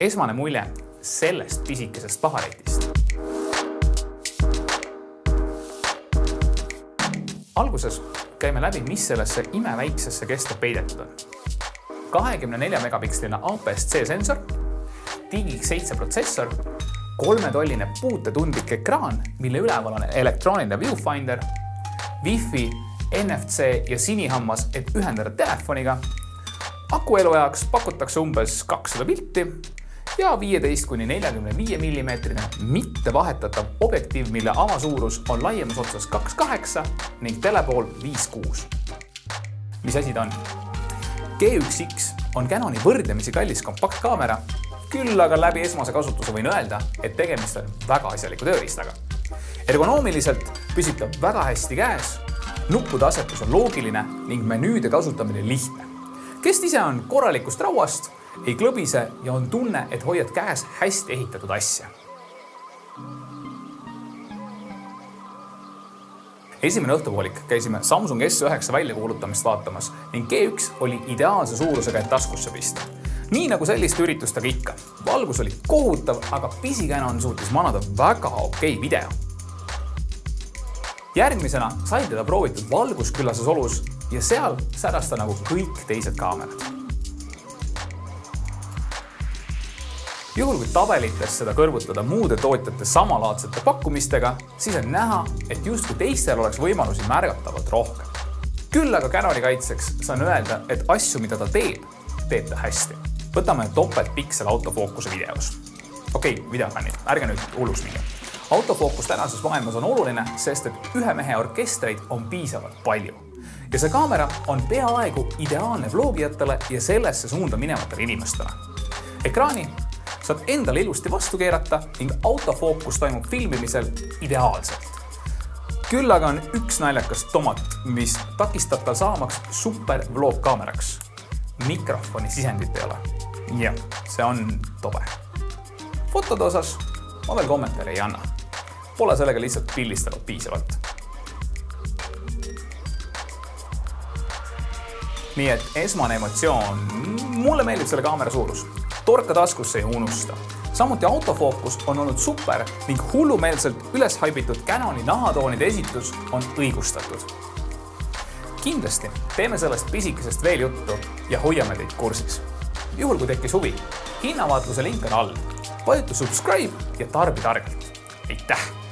esmane mulje sellest pisikesest paharetist. Alguses käime läbi, mis sellesse imeväiksesse kesta peidetud on. 24 megapiksline APS-C sensor, Digi-X7 protsessor, 3-tolline puutetundlik ekraan, mille üleval on elektrooniline viewfinder, Wi-Fi, NFC ja sinihammas, et ühendada telefoniga. Aku eluajaks pakutakse umbes 200 pilti ja 15–45 mm mitte vahetatav objektiiv, mille avasuurus on laiemas otsas 2.8 ning telepool 5.6. Mis asi ta on? G1X on Canoni võrdlemisi kallis kompaktkaamera, küll aga läbi esmase kasutuse võin öelda, et tegemist on väga asjaliku tööriistaga. Ergonoomiliselt püsib ta väga hästi käes, nuppude asetus on loogiline ning menüüde kasutamine lihtne. Kest ise on korralikust rauast, ei klõbise ja on tunne, et hoiad käes hästi ehitatud asja. Esimene õhtupoolik käisime Samsung S9 väljakuulutamist vaatamas ning G1 oli ideaalse suurusega, et taskusse pista. Nii nagu selliste üritustega ikka. Valgus oli kohutav, aga pisikänon suutis manada väga okei video. Järgmisena sai teda proovitud valgusküllases olus ja seal säras ta nagu kõik teised kaamerad. Juhul kui tabelites seda kõrvutada muude tootjate samalaadsete pakkumistega, siis on näha, et justkui teistel oleks võimalusi märgatavalt rohkem. Küll aga Canoni kaitseks saan öelda, et asju, mida ta teeb ta hästi. Võtame topeltpiksel autofookuse videos. Okei, videofännid, ärge nüüd hulluks minge. Autofookus tänases maailmas on oluline, sest et ühe mehe orkestreid on piisavalt palju. Ja see kaamera on peaaegu ideaalne vlogijatele ja sellesse suunda minevatele inimestele. Ekraani saad endale ilusti vastu keerata ning autofookus toimub filmimisel ideaalselt. Küll aga on üks naljakas tomat, mis takistab tal saamaks super vlog-kaameraks. Mikrofoni sisendit ei ole. Ja, see on tobe. Fotode osas ma veel kommentaari ei anna. Pole sellega lihtsalt pildistanud piisavalt. Nii et esmane emotsioon. Mulle meeldib selle kaamera suurus. Torka taskusse ei unusta. Samuti autofookus on olnud super ning hullumeelselt üles haibitud Canoni nahatoonide esitus on õigustatud. Kindlasti teeme sellest pisikesest veel juttu ja hoiame teid kursis. Juhul kui tekkis huvi, hinnavaatluse link on all. Vajuta subscribe ja tarbi targalt. Aitäh!